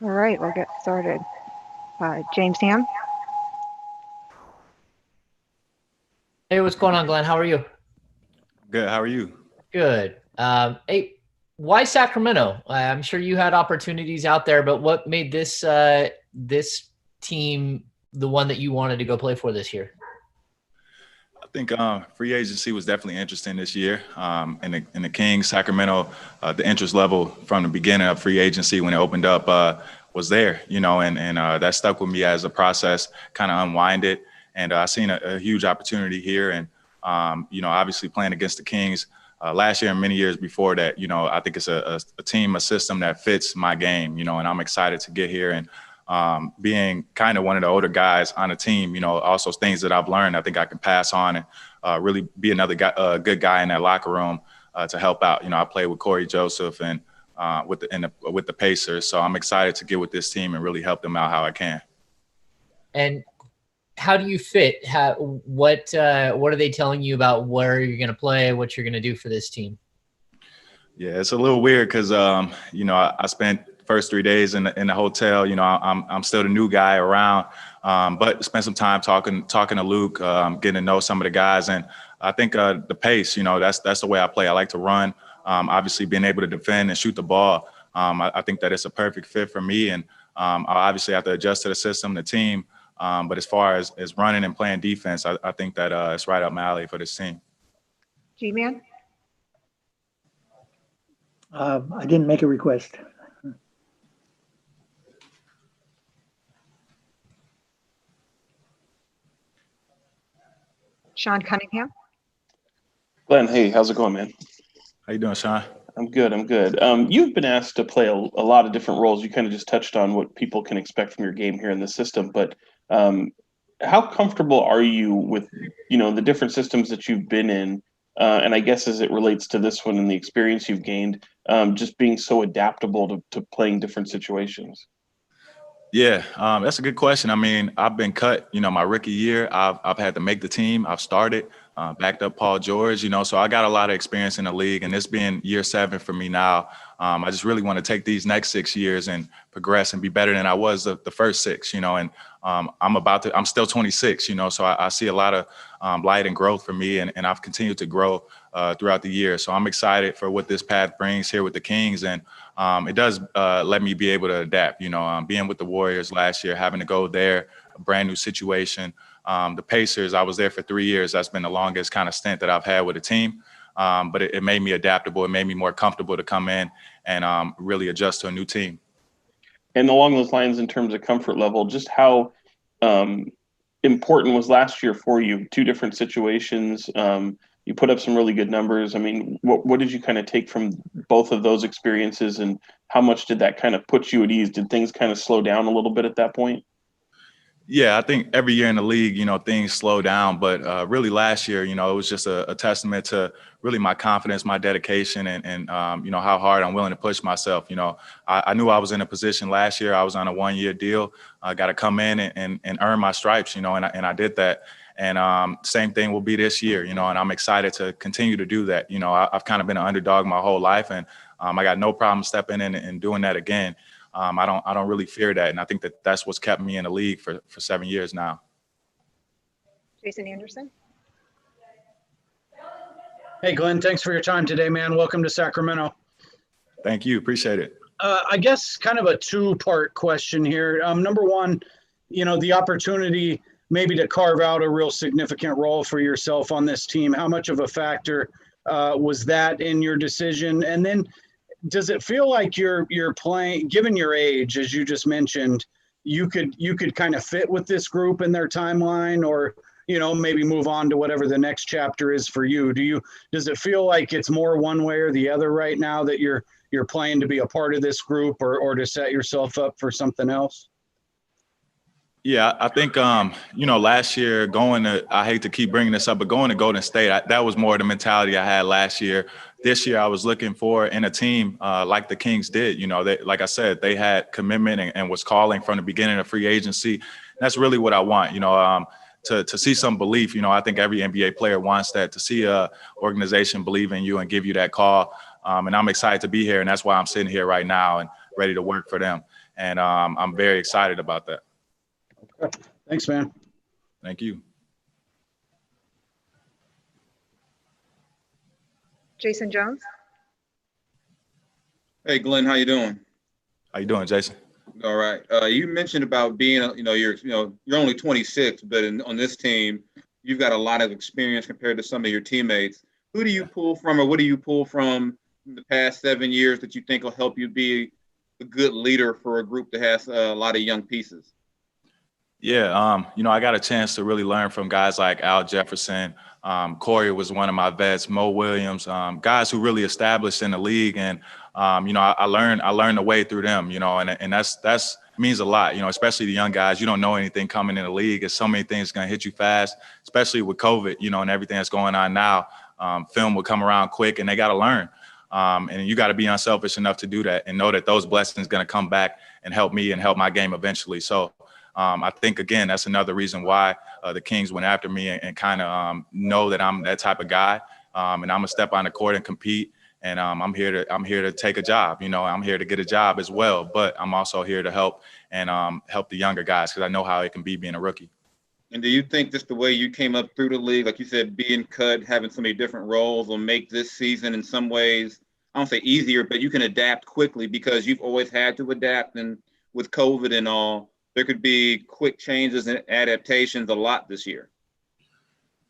All right, we'll get started. James Ham. Hey, what's going on, Glenn? How are you? Good. How are you? Good. Hey, why Sacramento? I'm sure you had opportunities out there, but what made this team the one that you wanted to go play for this year? I think free agency was definitely interesting this year. In the Kings, Sacramento, the interest level from the beginning of free agency when it opened up was there, and that stuck with me as the process kind of unwinded. And I seen a huge opportunity here, and obviously playing against the Kings last year and many years before that. I think it's a team, a system that fits my game. And I'm excited to get here and being kind of one of the older guys on the team, also things that I've learned, I think I can pass on and really be another guy, good guy in that locker room to help out. I played with Corey Joseph and with the Pacers, so I'm excited to get with this team and really help them out how I can. And how do you fit? What are they telling you about where you're going to play, what you're going to do for this team? Yeah, it's a little weird because I spent first 3 days in the hotel. I'm still the new guy around, but spent some time talking to Luke, getting to know some of the guys, and I think the pace. That's the way I play. I like to run. Obviously, being able to defend and shoot the ball. I think that it's a perfect fit for me, and I obviously have to adjust to the system, the team. But as far as running and playing defense, I think that it's right up my alley for this team. G-Man. I didn't make a request. Sean Cunningham. Glenn, hey, how's it going, man? How you doing, Sean? I'm good. You've been asked to play a lot of different roles. You kind of just touched on what people can expect from your game here in the system, but how comfortable are you with, the different systems that you've been in? And I guess as it relates to this one and the experience you've gained, just being so adaptable to playing different situations. Yeah, that's a good question. I mean, I've been cut, my rookie year. I've had to make the team. I've started, backed up Paul George, so I got a lot of experience in the league, and this being year 7 for me now. I just really want to take these next 6 years and progress and be better than I was the first 6, and I'm still 26, so I see a lot of light and growth for me, and I've continued to grow throughout the year. So I'm excited for what this path brings here with the Kings, and it does let me be able to adapt. Being with the Warriors last year, having to go there, a brand new situation. The Pacers, I was there for 3 years. That's been the longest kind of stint that I've had with a team. But it made me adaptable. It made me more comfortable to come in and really adjust to a new team. And along those lines, in terms of comfort level, just how important was last year for you? 2 different situations. You put up some really good numbers. I mean, what did you kind of take from both of those experiences, and how much did that kind of put you at ease? Did things kind of slow down a little bit at that point? Yeah, I think every year in the league, things slow down. But really last year, it was just a testament to really my confidence, my dedication, and how hard I'm willing to push myself. I knew I was in a position last year. I was on a 1-year deal. I got to come in and earn my stripes, and I did that. And same thing will be this year, and I'm excited to continue to do that. I've kind of been an underdog my whole life, and I got no problem stepping in and doing that again. I don't really fear that, and I think that's what's kept me in the league for 7 years now. Jason Anderson. Hey, Glenn, thanks for your time today, man. Welcome to Sacramento. Thank you. Appreciate it. I guess kind of a 2-part question here. Number one, the opportunity maybe to carve out a real significant role for yourself on this team. How much of a factor was that in your decision? And then does it feel like you're playing, given your age, as you just mentioned, you could kind of fit with this group in their timeline, or maybe move on to whatever the next chapter is for you? Does it feel like it's more one way or the other right now that you're playing to be a part of this group, or to set yourself up for something else? Yeah, I think, last year I hate to keep bringing this up, but going to Golden State, that was more the mentality I had last year. This year I was looking for in a team like the Kings did. Like I said, they had commitment and was calling from the beginning of free agency. That's really what I want, to see some belief. I think every NBA player wants that, to see a organization believe in you and give you that call. And I'm excited to be here, and that's why I'm sitting here right now. And ready to work for them. And I'm very excited about that. Okay. Thanks, man. Thank you. Jason Jones. Hey, Glenn, how you doing? How you doing, Jason? All right. You mentioned about being, you're only 26, but on this team, you've got a lot of experience compared to some of your teammates. Who do you pull from, or what do you pull from in the past 7 years that you think will help you be a good leader for a group that has a lot of young pieces? Yeah, I got a chance to really learn from guys like Al Jefferson. Corey was one of my vets, Mo Williams, guys who really established in the league. And, I learned the way through them, and that's means a lot, especially the young guys. You don't know anything coming in the league. There's so many things going to hit you fast, especially with COVID, and everything that's going on now. Film will come around quick and they got to learn. And you got to be unselfish enough to do that and know that those blessings going to come back and help me and help my game eventually. So I think, again, that's another reason why the Kings went after me and kind of know that I'm that type of guy. And I'm going to step on the court and compete. And I'm here to take a job. I'm here to get a job as well. But I'm also here to help and help the younger guys because I know how it can be being a rookie. And do you think just the way you came up through the league, like you said, being cut, having so many different roles will make this season in some ways, I don't say easier, but you can adapt quickly because you've always had to adapt. And with COVID and all, there could be quick changes and adaptations a lot this year.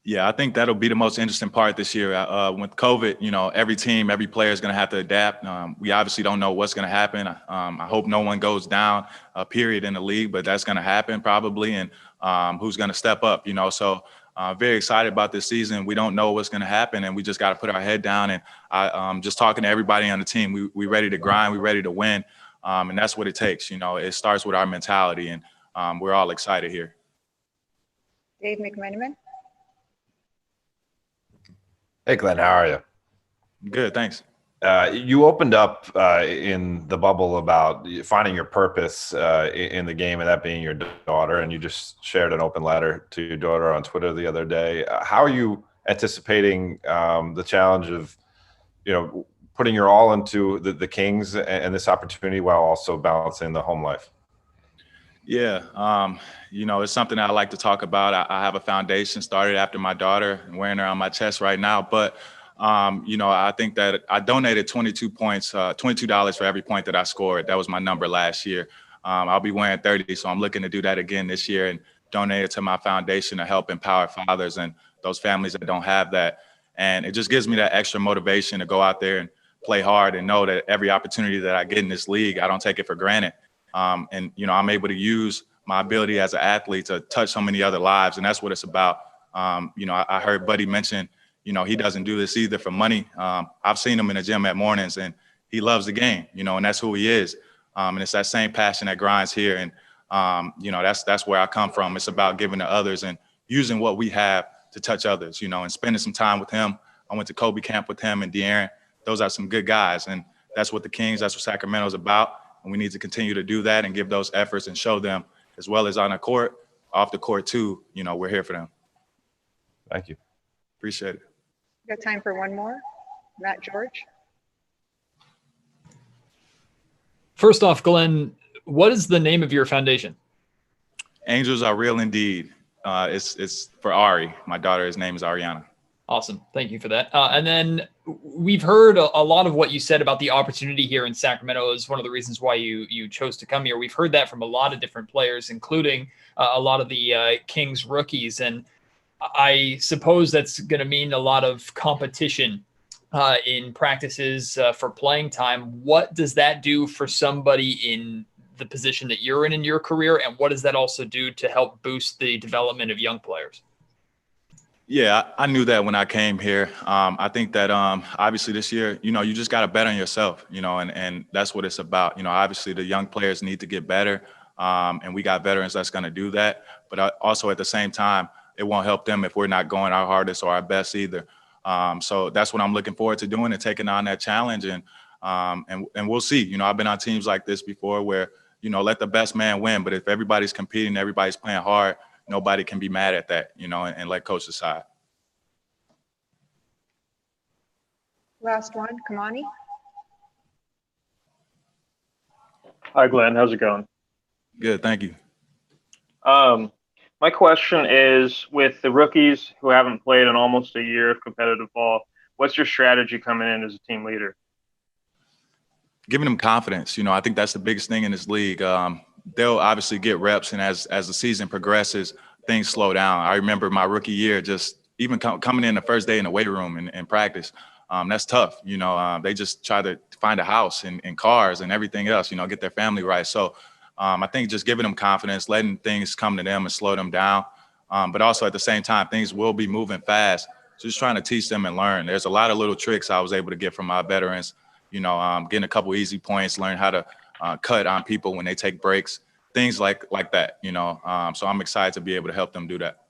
Yeah, I think that'll be the most interesting part this year. With COVID, every team, every player is going to have to adapt. We obviously don't know what's going to happen. I hope no one goes down, period, in the league, but that's going to happen probably. And who's going to step up, So very excited about this season. We don't know what's going to happen, and we just got to put our head down. And just talking to everybody on the team, we ready to grind, we ready to win. And that's what it takes. It starts with our mentality, and we're all excited here. Dave McMenamin. Hey, Glenn, how are you? Good, thanks. You opened up in the bubble about finding your purpose in the game, and that being your daughter, and you just shared an open letter to your daughter on Twitter the other day. How are you anticipating the challenge of, putting your all into the Kings and this opportunity while also balancing the home life? Yeah, it's something I like to talk about. I have a foundation started after my daughter and wearing her on my chest right now. But, I think that I donated 22 points, $22 for every point that I scored. That was my number last year. I'll be wearing 30, so I'm looking to do that again this year and donate it to my foundation to help empower fathers and those families that don't have that. And it just gives me that extra motivation to go out there and play hard and know that every opportunity that I get in this league, I don't take it for granted. And I'm able to use my ability as an athlete to touch so many other lives. And that's what it's about. I heard Buddy mention, he doesn't do this either for money. I've seen him in the gym at mornings and he loves the game, and that's who he is. And it's that same passion that grinds here. And, that's where I come from. It's about giving to others and using what we have to touch others, and spending some time with him. I went to Kobe camp with him and De'Aaron. Those are some good guys. And that's what the Kings, that's what Sacramento's about. And we need to continue to do that and give those efforts and show them, as well as on the court, off the court too, we're here for them. Thank you. Appreciate it. Got time for one more. Matt George. First off, Glenn, what is the name of your foundation? Angels Are Real Indeed. It's for Ari. My daughter, his name is Ariana. Awesome. Thank you for that. And then we've heard a lot of what you said about the opportunity here in Sacramento is one of the reasons why you chose to come here. We've heard that from a lot of different players, including a lot of the Kings rookies. And I suppose that's going to mean a lot of competition in practices for playing time. What does that do for somebody in the position that you're in your career? And what does that also do to help boost the development of young players? Yeah, I knew that when I came here. I think that obviously this year, you just got to bet on yourself, and that's what it's about. Obviously the young players need to get better, and we got veterans that's going to do that. But also at the same time, it won't help them if we're not going our hardest or our best either. So that's what I'm looking forward to doing and taking on that challenge. And we'll see. I've been on teams like this before where, let the best man win. But if everybody's competing, everybody's playing hard, nobody can be mad at that, and let coach decide. Last one, Kamani. Hi, Glenn. How's it going? Good, thank you. My question is, with the rookies who haven't played in almost a year of competitive ball, what's your strategy coming in as a team leader? Giving them confidence. You know, I think that's the biggest thing in this league. They'll obviously get reps, and as the season progresses, things slow down. I remember my rookie year, just even coming in the first day in the weight room and practice. That's tough. You know, they just try to find a house and cars and everything else, you know, get their family right. So I think just giving them confidence, letting things come to them and slow them down. But also at the same time, things will be moving fast. So just trying to teach them and learn. There's a lot of little tricks I was able to get from my veterans, you know, getting a couple easy points, learn how to cut on people when they take breaks, things like that, you know. So I'm excited to be able to help them do that.